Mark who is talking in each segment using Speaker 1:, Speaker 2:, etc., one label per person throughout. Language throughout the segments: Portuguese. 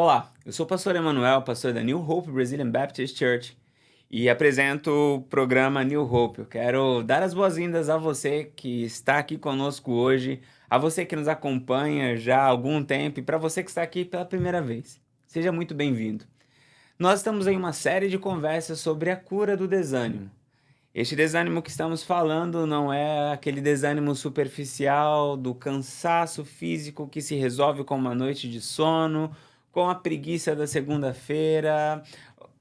Speaker 1: Olá, eu sou o pastor Emanuel, pastor da New Hope Brazilian Baptist Church e apresento o programa New Hope. Eu quero dar as boas-vindas a você que está aqui conosco hoje, a você que nos acompanha já há algum tempo e para você que está aqui pela primeira vez. Seja muito bem-vindo. Nós estamos em uma série de conversas sobre a cura do desânimo. Este desânimo que estamos falando não é aquele desânimo superficial do cansaço físico que se resolve com uma noite de sono, com a preguiça da segunda-feira.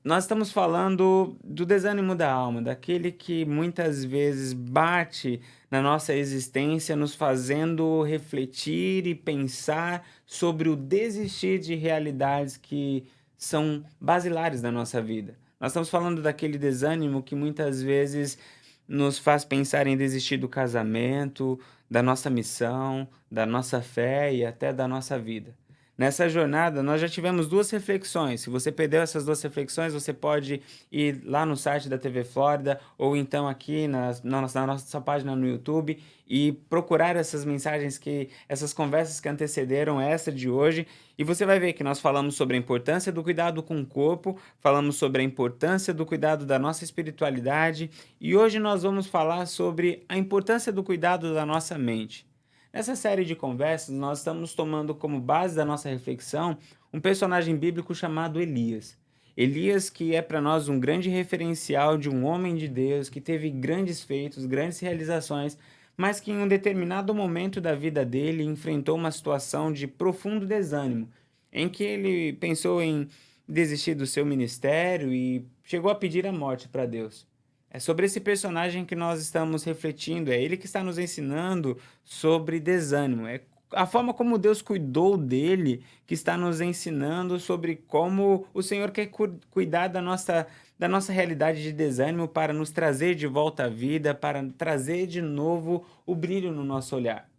Speaker 1: Nós estamos falando do desânimo da alma, daquele que muitas vezes bate na nossa existência, nos fazendo refletir e pensar sobre o desistir de realidades que são basilares da nossa vida. Nós estamos falando daquele desânimo que muitas vezes nos faz pensar em desistir do casamento, da nossa missão, da nossa fé e até da nossa vida. Nessa jornada, nós já tivemos duas reflexões. Se você perdeu essas duas reflexões, você pode ir lá no site da TV Flórida ou então aqui na nossa página no YouTube e procurar essas mensagens, essas conversas que antecederam essa de hoje. E você vai ver que nós falamos sobre a importância do cuidado com o corpo, falamos sobre a importância do cuidado da nossa espiritualidade e hoje nós vamos falar sobre a importância do cuidado da nossa mente. Nessa série de conversas, nós estamos tomando como base da nossa reflexão um personagem bíblico chamado Elias. Elias, que é para nós um grande referencial de um homem de Deus que teve grandes feitos, grandes realizações, mas que em um determinado momento da vida dele enfrentou uma situação de profundo desânimo, em que ele pensou em desistir do seu ministério e chegou a pedir a morte para Deus. É sobre esse personagem que nós estamos refletindo, é ele que está nos ensinando sobre desânimo. É a forma como Deus cuidou dele que está nos ensinando sobre como o Senhor quer cuidar da nossa realidade de desânimo para nos trazer de volta à vida, para trazer de novo o brilho no nosso olhar.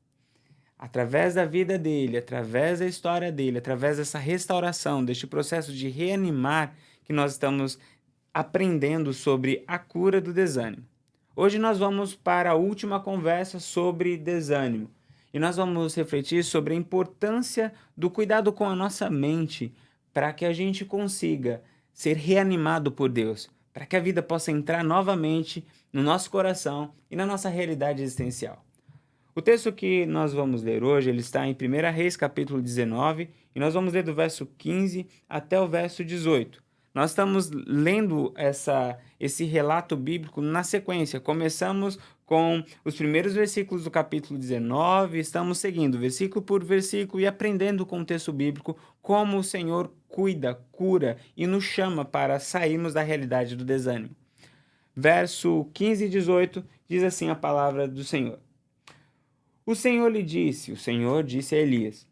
Speaker 1: Através da vida dele, através da história dele, através dessa restauração, deste processo de reanimar que nós estamos aprendendo sobre a cura do desânimo. Hoje nós vamos para a última conversa sobre desânimo e nós vamos refletir sobre a importância do cuidado com a nossa mente para que a gente consiga ser reanimado por Deus, para que a vida possa entrar novamente no nosso coração e na nossa realidade existencial. O texto que nós vamos ler hoje, ele está em 1 Reis, capítulo 19, e nós vamos ler do verso 15 até o verso 18. Nós estamos lendo esse relato bíblico na sequência. Começamos com os primeiros versículos do capítulo 19, estamos seguindo versículo por versículo e aprendendo com o texto bíblico como o Senhor cuida, cura e nos chama para sairmos da realidade do desânimo. Verso 15 e 18 diz assim a palavra do Senhor. O Senhor disse a Elias: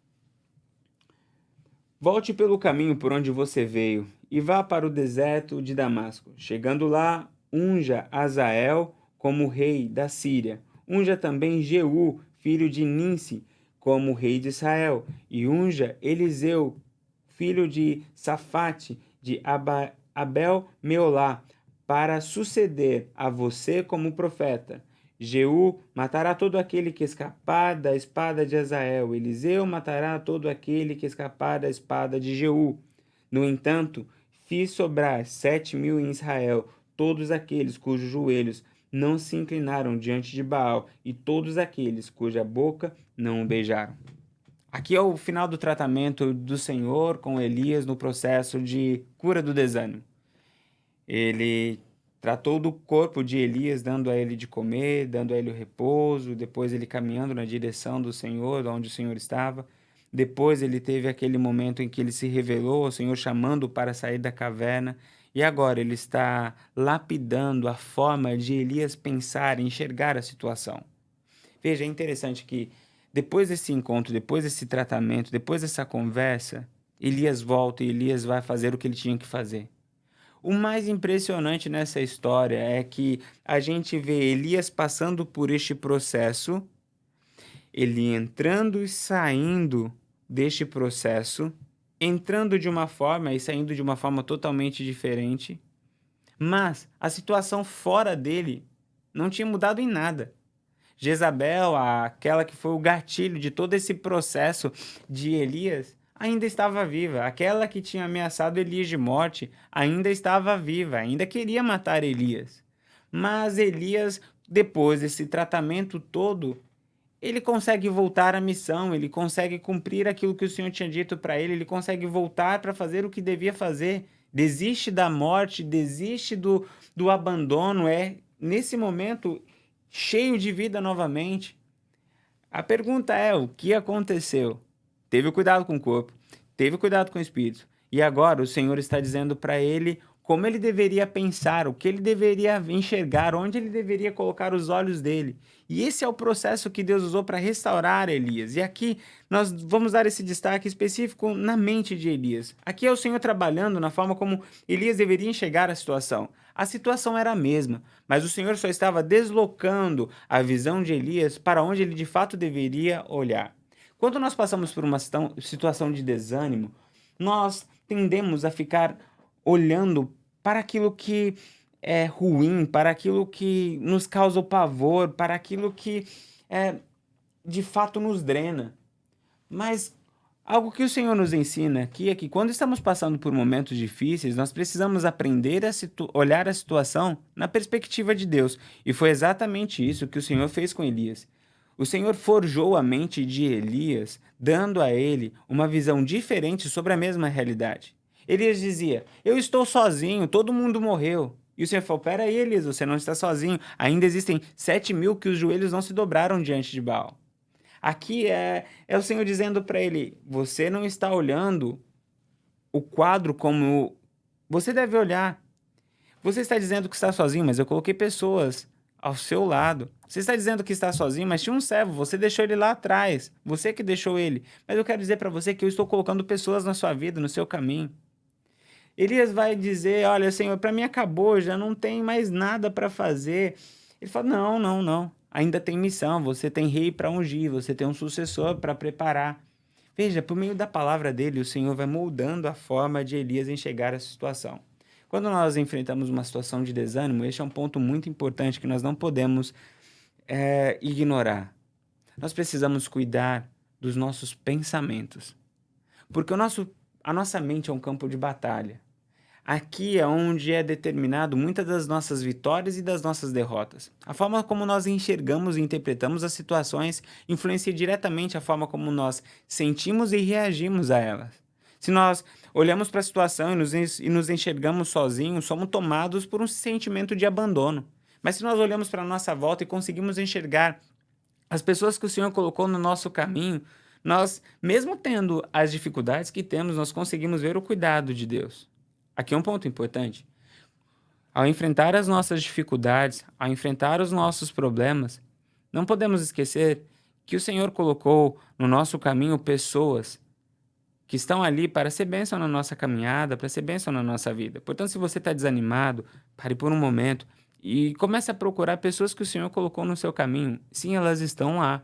Speaker 1: volte pelo caminho por onde você veio e vá para o deserto de Damasco. Chegando lá, unja Azael como rei da Síria. Unja também Jeú, filho de Ninsi, como rei de Israel. E unja Eliseu, filho de Safate, de Abel-Meolá, para suceder a você como profeta. Jeú matará todo aquele que escapar da espada de Azael. Eliseu matará todo aquele que escapar da espada de Jeú. No entanto, fiz sobrar 7.000 em Israel, todos aqueles cujos joelhos não se inclinaram diante de Baal, e todos aqueles cuja boca não o beijaram. Aqui é o final do tratamento do Senhor com Elias no processo de cura do desânimo. Ele tratou do corpo de Elias, dando a ele de comer, dando a ele o repouso, depois ele caminhando na direção do Senhor, onde o Senhor estava. Depois ele teve aquele momento em que ele se revelou ao Senhor, chamando para sair da caverna. E agora ele está lapidando a forma de Elias pensar e enxergar a situação. Veja, é interessante que depois desse encontro, depois desse tratamento, depois dessa conversa, Elias volta e Elias vai fazer o que ele tinha que fazer. O mais impressionante nessa história é que a gente vê Elias passando por este processo, ele entrando e saindo deste processo, entrando de uma forma e saindo de uma forma totalmente diferente, mas a situação fora dele não tinha mudado em nada. Jezabel, aquela que foi o gatilho de todo esse processo de Elias, ainda estava viva. Aquela que tinha ameaçado Elias de morte ainda estava viva, ainda queria matar Elias. Mas Elias, depois desse tratamento todo, ele consegue voltar à missão, ele consegue cumprir aquilo que o Senhor tinha dito para ele consegue voltar para fazer o que devia fazer. Desiste da morte, desiste do abandono, é nesse momento cheio de vida novamente. A pergunta é: o que aconteceu? Teve cuidado com o corpo, teve cuidado com o espírito, e agora o Senhor está dizendo para ele como ele deveria pensar, o que ele deveria enxergar, onde ele deveria colocar os olhos dele. E esse é o processo que Deus usou para restaurar Elias. E aqui nós vamos dar esse destaque específico na mente de Elias. Aqui é o Senhor trabalhando na forma como Elias deveria enxergar a situação. A situação era a mesma, mas o Senhor só estava deslocando a visão de Elias para onde ele de fato deveria olhar. Quando nós passamos por uma situação de desânimo, nós tendemos a ficar olhando para aquilo que é ruim, para aquilo que nos causa o pavor, para aquilo que de fato nos drena. Mas algo que o Senhor nos ensina aqui é que quando estamos passando por momentos difíceis, nós precisamos aprender a olhar a situação na perspectiva de Deus. E foi exatamente isso que o Senhor fez com Elias. O Senhor forjou a mente de Elias, dando a ele uma visão diferente sobre a mesma realidade. Elias dizia: eu estou sozinho, todo mundo morreu. E o Senhor falou: peraí, Elias, você não está sozinho. Ainda existem 7.000 que os joelhos não se dobraram diante de Baal. Aqui é o Senhor dizendo para ele: você não está olhando o quadro como você deve olhar. Você está dizendo que está sozinho, mas eu coloquei pessoas ao seu lado. Você está dizendo que está sozinho, mas tinha um servo, você deixou ele lá atrás. Você que deixou ele. Mas eu quero dizer para você que eu estou colocando pessoas na sua vida, no seu caminho. Elias vai dizer: olha, Senhor, para mim acabou, já não tem mais nada para fazer. Ele fala: não, não, não. Ainda tem missão, você tem rei para ungir, você tem um sucessor para preparar. Veja, por meio da palavra dele, o Senhor vai moldando a forma de Elias enxergar a situação. Quando nós enfrentamos uma situação de desânimo, este é um ponto muito importante que nós não podemos ignorar. Nós precisamos cuidar dos nossos pensamentos, porque a nossa mente é um campo de batalha. Aqui é onde é determinado muitas das nossas vitórias e das nossas derrotas. A forma como nós enxergamos e interpretamos as situações influencia diretamente a forma como nós sentimos e reagimos a elas. Se nós olhamos para a situação e nos enxergamos sozinhos, somos tomados por um sentimento de abandono. Mas se nós olhamos para a nossa volta e conseguimos enxergar as pessoas que o Senhor colocou no nosso caminho, nós, mesmo tendo as dificuldades que temos, nós conseguimos ver o cuidado de Deus. Aqui é um ponto importante. Ao enfrentar as nossas dificuldades, ao enfrentar os nossos problemas, não podemos esquecer que o Senhor colocou no nosso caminho pessoas que estão ali para ser bênção na nossa caminhada, para ser bênção na nossa vida. Portanto, se você está desanimado, pare por um momento e comece a procurar pessoas que o Senhor colocou no seu caminho. Sim, elas estão lá.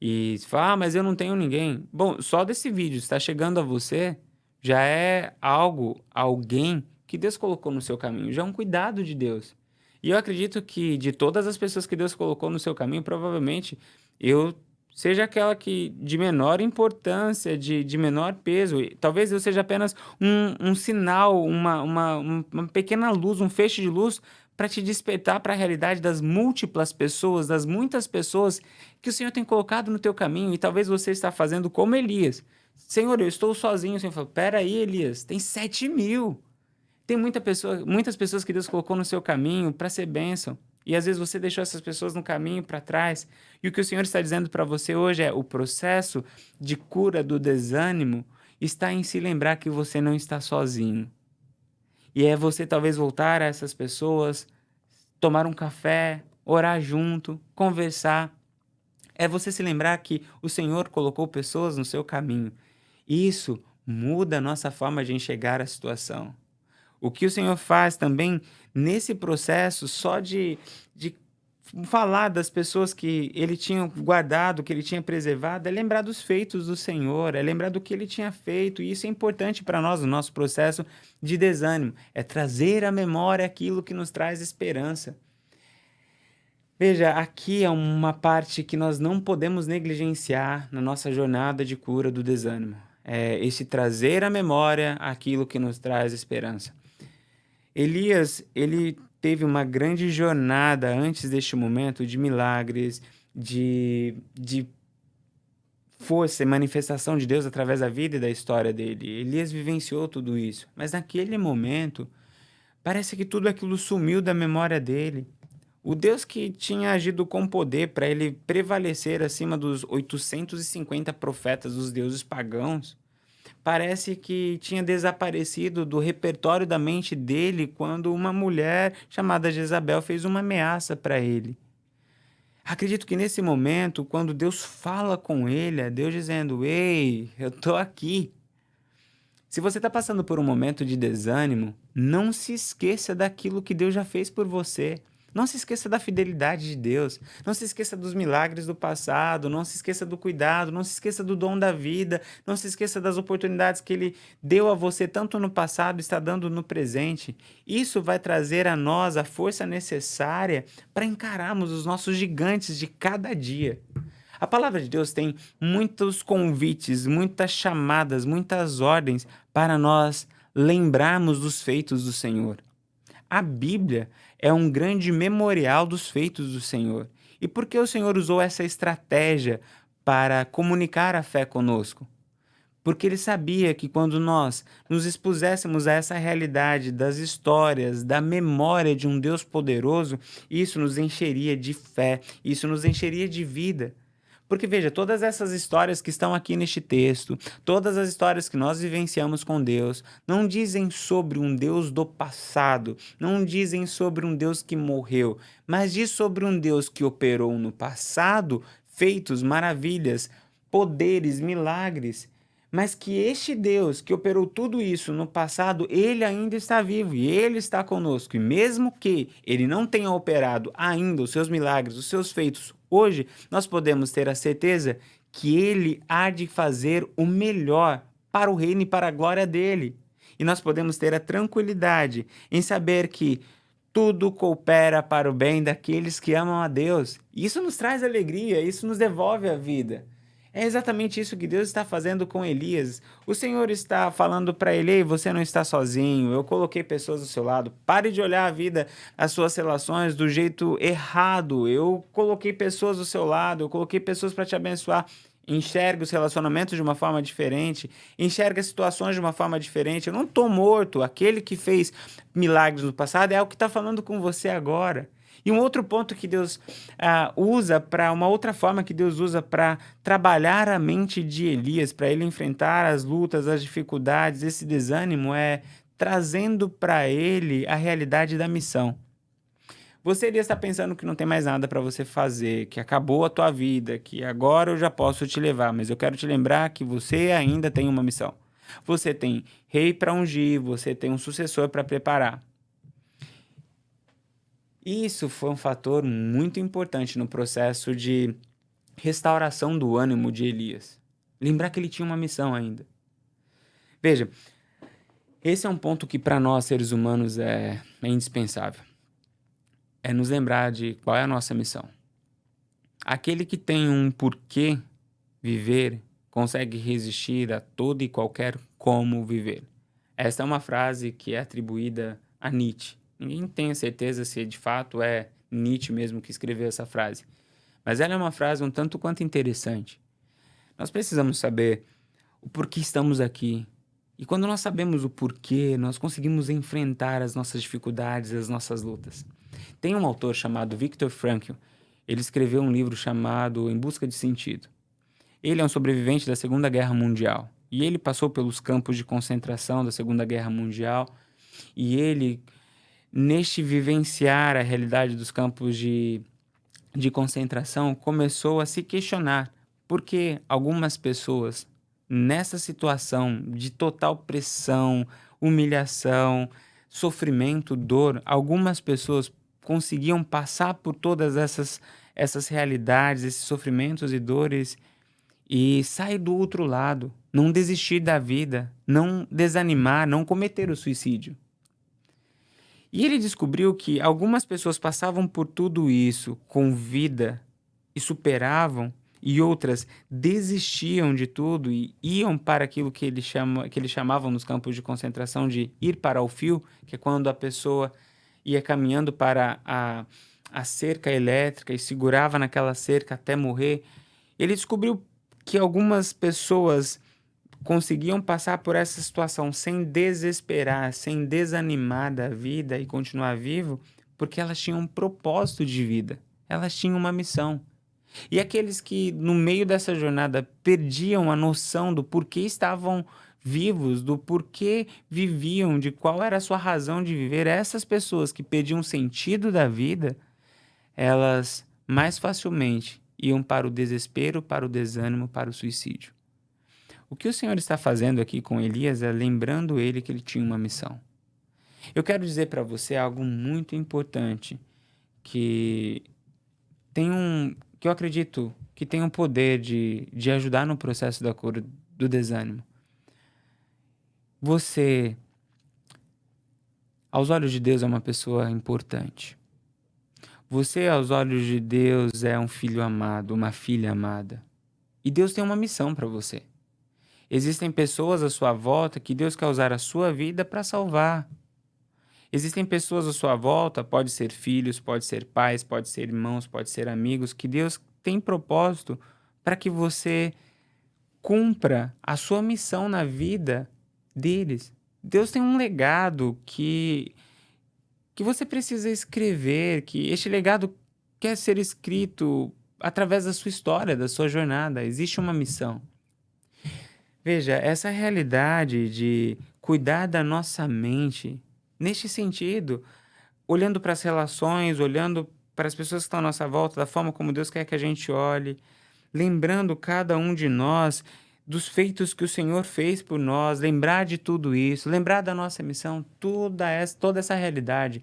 Speaker 1: E você fala: mas eu não tenho ninguém. Bom, só desse vídeo está chegando a você, já é algo, alguém que Deus colocou no seu caminho, já é um cuidado de Deus. E eu acredito que de todas as pessoas que Deus colocou no seu caminho, provavelmente eu seja aquela que de menor importância, de menor peso. E talvez eu seja apenas um sinal, uma pequena luz, um feixe de luz para te despertar para a realidade das múltiplas pessoas, das muitas pessoas que o Senhor tem colocado no teu caminho. E talvez você está fazendo como Elias: Senhor, eu estou sozinho. O Senhor fala: peraí, Elias, tem 7.000. Tem muitas pessoas que Deus colocou no seu caminho para ser bênção. E às vezes você deixou essas pessoas no caminho para trás. E o que o Senhor está dizendo para você hoje é: o processo de cura do desânimo está em se lembrar que você não está sozinho. E é você talvez voltar a essas pessoas, tomar um café, orar junto, conversar. É você se lembrar que o Senhor colocou pessoas no seu caminho. Isso muda a nossa forma de enxergar a situação. O que o Senhor faz também nesse processo só de falar das pessoas que ele tinha guardado, que ele tinha preservado, é lembrar dos feitos do Senhor, é lembrar do que ele tinha feito. E isso é importante para nós no nosso processo de desânimo, é trazer à memória aquilo que nos traz esperança. Veja, aqui é uma parte que nós não podemos negligenciar na nossa jornada de cura do desânimo. esse trazer à memória aquilo que nos traz esperança. Elias, ele teve uma grande jornada antes deste momento de milagres, de força e manifestação de Deus através da vida e da história dele. Elias vivenciou tudo isso, mas naquele momento parece que tudo aquilo sumiu da memória dele. O Deus que tinha agido com poder para ele prevalecer acima dos 850 profetas dos deuses pagãos, parece que tinha desaparecido do repertório da mente dele quando uma mulher chamada Jezabel fez uma ameaça para ele. Acredito que nesse momento, quando Deus fala com ele, é Deus dizendo: Ei, eu estou aqui. Se você está passando por um momento de desânimo, não se esqueça daquilo que Deus já fez por você. Não se esqueça da fidelidade de Deus. Não se esqueça dos milagres do passado. Não se esqueça do cuidado. Não se esqueça do dom da vida. Não se esqueça das oportunidades que Ele deu a você, tanto no passado e está dando no presente. Isso vai trazer a nós a força necessária para encararmos os nossos gigantes de cada dia. A palavra de Deus tem muitos convites, muitas chamadas, muitas ordens para nós lembrarmos dos feitos do Senhor. A Bíblia é um grande memorial dos feitos do Senhor. E por que o Senhor usou essa estratégia para comunicar a fé conosco? Porque ele sabia que quando nós nos expuséssemos a essa realidade das histórias, da memória de um Deus poderoso, isso nos encheria de fé, isso nos encheria de vida. Porque veja, todas essas histórias que estão aqui neste texto, todas as histórias que nós vivenciamos com Deus, não dizem sobre um Deus do passado, não dizem sobre um Deus que morreu, mas diz sobre um Deus que operou no passado, feitos maravilhas, poderes, milagres. Mas que este Deus que operou tudo isso no passado, ele ainda está vivo e ele está conosco. E mesmo que ele não tenha operado ainda os seus milagres, os seus feitos, hoje nós podemos ter a certeza que ele há de fazer o melhor para o reino e para a glória dele. E nós podemos ter a tranquilidade em saber que tudo coopera para o bem daqueles que amam a Deus. Isso nos traz alegria, isso nos devolve a vida. É exatamente isso que Deus está fazendo com Elias. O Senhor está falando para ele: Ei, você não está sozinho, eu coloquei pessoas do seu lado. Pare de olhar a vida, as suas relações do jeito errado. Eu coloquei pessoas do seu lado, eu coloquei pessoas para te abençoar. Enxerga os relacionamentos de uma forma diferente, enxerga as situações de uma forma diferente. Eu não estou morto. Aquele que fez milagres no passado é o que está falando com você agora. E um outro ponto que Deus usa para, uma outra forma que Deus usa para trabalhar a mente de Elias, para ele enfrentar as lutas, as dificuldades, esse desânimo, é trazendo para ele a realidade da missão. Você iria estar pensando que não tem mais nada para você fazer, que acabou a tua vida, que agora eu já posso te levar, mas eu quero te lembrar que você ainda tem uma missão. Você tem rei para ungir, você tem um sucessor para preparar. Isso foi um fator muito importante no processo de restauração do ânimo de Elias. Lembrar que ele tinha uma missão ainda. Veja, esse é um ponto que para nós seres humanos é indispensável. É nos lembrar de qual é a nossa missão. Aquele que tem um porquê viver consegue resistir a todo e qualquer como viver. Esta é uma frase que é atribuída a Nietzsche. Ninguém tem a certeza se de fato é Nietzsche mesmo que escreveu essa frase. Mas ela é uma frase um tanto quanto interessante. Nós precisamos saber o porquê estamos aqui. E quando nós sabemos o porquê, nós conseguimos enfrentar as nossas dificuldades, as nossas lutas. Tem um autor chamado Viktor Frankl. Ele escreveu um livro chamado Em Busca de Sentido. Ele é um sobrevivente da Segunda Guerra Mundial. E ele passou pelos campos de concentração da Segunda Guerra Mundial. E ele, neste vivenciar a realidade dos campos de concentração, começou a se questionar por que algumas pessoas, nessa situação de total pressão, humilhação, sofrimento, dor, algumas pessoas conseguiam passar por todas essas realidades, esses sofrimentos e dores e sair do outro lado, não desistir da vida, não desanimar, não cometer o suicídio. E ele descobriu que algumas pessoas passavam por tudo isso com vida e superavam, e outras desistiam de tudo e iam para aquilo que eles chamavam nos campos de concentração de ir para o fio, que é quando a pessoa ia caminhando para a cerca elétrica e segurava naquela cerca até morrer. Ele descobriu que algumas pessoas conseguiam passar por essa situação sem desesperar, sem desanimar da vida e continuar vivo, porque elas tinham um propósito de vida, elas tinham uma missão. E aqueles que, no meio dessa jornada, perdiam a noção do porquê estavam vivos, do porquê viviam, de qual era a sua razão de viver, essas pessoas que perdiam o sentido da vida, elas mais facilmente iam para o desespero, para o desânimo, para o suicídio. O que o Senhor está fazendo aqui com Elias é lembrando ele que ele tinha uma missão. Eu quero dizer para você algo muito importante que que eu acredito que tem um poder de ajudar no processo da cura do desânimo. Você, aos olhos de Deus, é uma pessoa importante. Você, aos olhos de Deus, é um filho amado, uma filha amada. E Deus tem uma missão para você. Existem pessoas à sua volta que Deus quer usar a sua vida para salvar. Existem pessoas à sua volta, pode ser filhos, pode ser pais, pode ser irmãos, pode ser amigos, que Deus tem propósito para que você cumpra a sua missão na vida deles. Deus tem um legado que você precisa escrever, que este legado quer ser escrito através da sua história, da sua jornada. Existe uma missão. Veja, essa realidade de cuidar da nossa mente, neste sentido, olhando para as relações, olhando para as pessoas que estão à nossa volta, da forma como Deus quer que a gente olhe, lembrando cada um de nós dos feitos que o Senhor fez por nós, lembrar de tudo isso, lembrar da nossa missão, toda essa realidade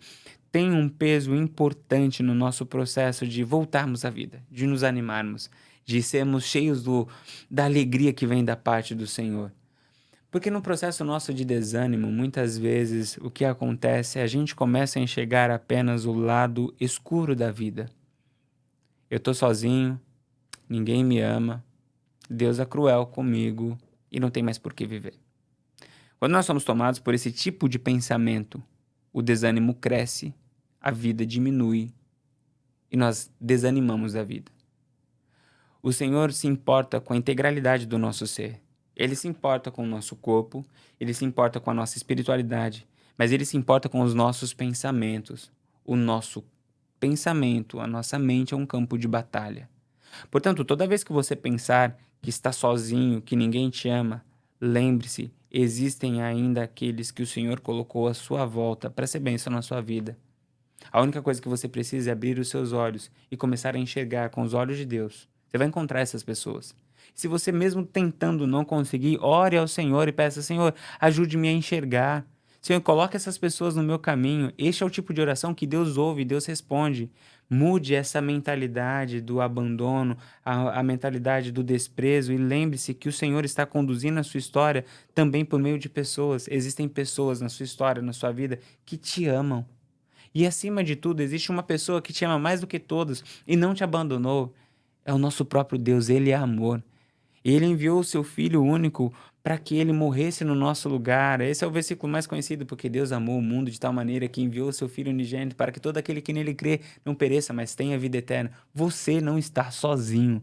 Speaker 1: tem um peso importante no nosso processo de voltarmos à vida, de nos animarmos, de sermos cheios da alegria que vem da parte do Senhor. Porque no processo nosso de desânimo, muitas vezes o que acontece é a gente começa a enxergar apenas o lado escuro da vida. Eu estou sozinho, ninguém me ama, Deus é cruel comigo e não tem mais por que viver. Quando nós somos tomados por esse tipo de pensamento, o desânimo cresce, a vida diminui e nós desanimamos da vida. O Senhor se importa com a integralidade do nosso ser. Ele se importa com o nosso corpo, ele se importa com a nossa espiritualidade, mas ele se importa com os nossos pensamentos. O nosso pensamento, a nossa mente é um campo de batalha. Portanto, toda vez que você pensar que está sozinho, que ninguém te ama, lembre-se, existem ainda aqueles que o Senhor colocou à sua volta para ser bênção na sua vida. A única coisa que você precisa é abrir os seus olhos e começar a enxergar com os olhos de Deus. Você vai encontrar essas pessoas. Se você mesmo tentando não conseguir, ore ao Senhor e peça: Senhor, ajude-me a enxergar. Senhor, coloque essas pessoas no meu caminho. Este é o tipo de oração que Deus ouve e Deus responde. Mude essa mentalidade do abandono, a mentalidade do desprezo, e lembre-se que o Senhor está conduzindo a sua história também por meio de pessoas. Existem pessoas na sua história, na sua vida, que te amam. E acima de tudo, existe uma pessoa que te ama mais do que todos e não te abandonou. É o nosso próprio Deus, Ele é amor. Ele enviou o seu Filho único para que ele morresse no nosso lugar. Esse é o versículo mais conhecido, porque Deus amou o mundo de tal maneira que enviou o seu Filho unigênito para que todo aquele que nele crê não pereça, mas tenha vida eterna. Você não está sozinho.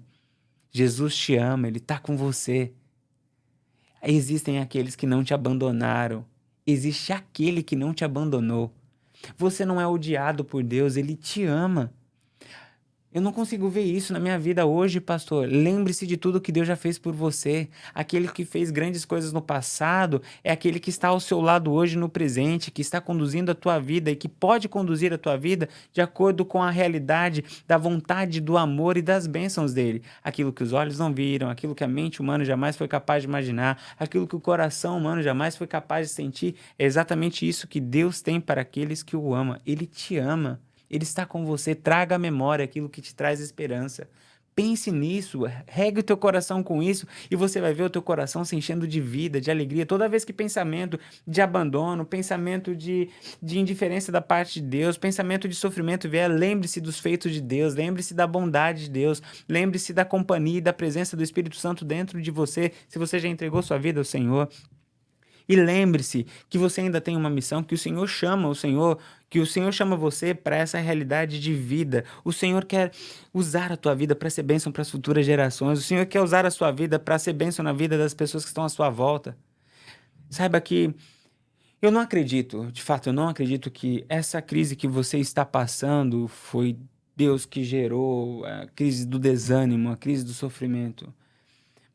Speaker 1: Jesus te ama, Ele está com você. Existem aqueles que não te abandonaram. Existe aquele que não te abandonou. Você não é odiado por Deus, Ele te ama. Eu não consigo ver isso na minha vida hoje, pastor. Lembre-se de tudo que Deus já fez por você. Aquele que fez grandes coisas no passado é aquele que está ao seu lado hoje no presente, que está conduzindo a tua vida e que pode conduzir a tua vida de acordo com a realidade da vontade, do amor e das bênçãos dele. Aquilo que os olhos não viram, aquilo que a mente humana jamais foi capaz de imaginar, aquilo que o coração humano jamais foi capaz de sentir, é exatamente isso que Deus tem para aqueles que o amam. Ele te ama. Ele está com você, traga à memória aquilo que te traz esperança. Pense nisso, regue o teu coração com isso e você vai ver o teu coração se enchendo de vida, de alegria. Toda vez que pensamento de abandono, pensamento de indiferença da parte de Deus, pensamento de sofrimento vier, lembre-se dos feitos de Deus, lembre-se da bondade de Deus, lembre-se da companhia e da presença do Espírito Santo dentro de você, se você já entregou sua vida ao Senhor. E lembre-se que você ainda tem uma missão, que o Senhor chama você para essa realidade de vida. O Senhor quer usar a tua vida para ser bênção para as futuras gerações. O Senhor quer usar a sua vida para ser bênção na vida das pessoas que estão à sua volta. Saiba que eu não acredito, de fato, eu não acredito que essa crise que você está passando foi Deus que gerou a crise do desânimo, a crise do sofrimento.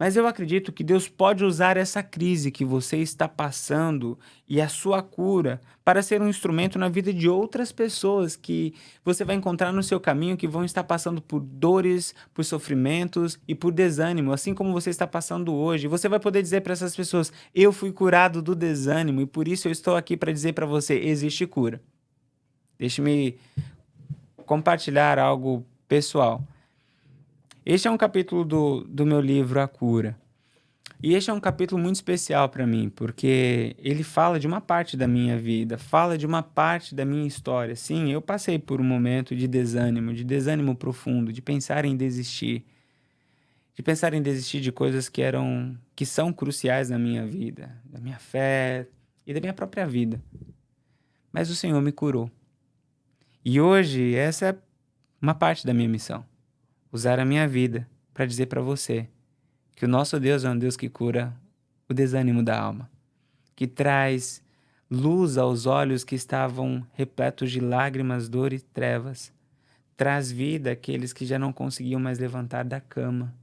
Speaker 1: Mas eu acredito que Deus pode usar essa crise que você está passando e a sua cura para ser um instrumento na vida de outras pessoas que você vai encontrar no seu caminho que vão estar passando por dores, por sofrimentos e por desânimo, assim como você está passando hoje. Você vai poder dizer para essas pessoas: eu fui curado do desânimo e por isso eu estou aqui para dizer para você: existe cura. Deixe-me compartilhar algo pessoal. Este é um capítulo do meu livro A Cura. E este é um capítulo muito especial para mim, porque ele fala de uma parte da minha vida, fala de uma parte da minha história. Sim, eu passei por um momento de desânimo profundo, de pensar em desistir, de coisas que são cruciais na minha vida, da minha fé e da minha própria vida. Mas o Senhor me curou. E hoje essa é uma parte da minha missão. Usar a minha vida para dizer para você que o nosso Deus é um Deus que cura o desânimo da alma, que traz luz aos olhos que estavam repletos de lágrimas, dor e trevas, traz vida àqueles que já não conseguiam mais levantar da cama,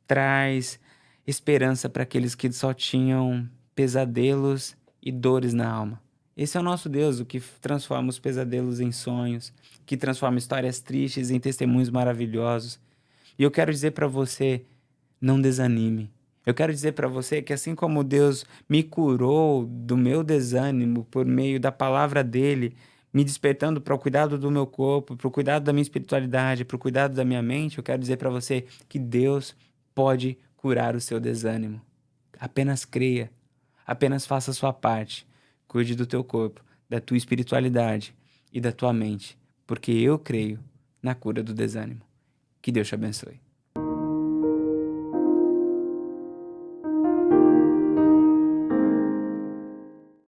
Speaker 1: traz esperança para aqueles que só tinham pesadelos e dores na alma. Esse é o nosso Deus, o que transforma os pesadelos em sonhos, que transforma histórias tristes em testemunhos maravilhosos. E eu quero dizer para você, não desanime. Eu quero dizer para você que assim como Deus me curou do meu desânimo por meio da palavra dele, me despertando para o cuidado do meu corpo, para o cuidado da minha espiritualidade, para o cuidado da minha mente, eu quero dizer para você que Deus pode curar o seu desânimo. Apenas creia, apenas faça a sua parte. Cuide do teu corpo, da tua espiritualidade e da tua mente, porque eu creio na cura do desânimo. Que Deus te abençoe.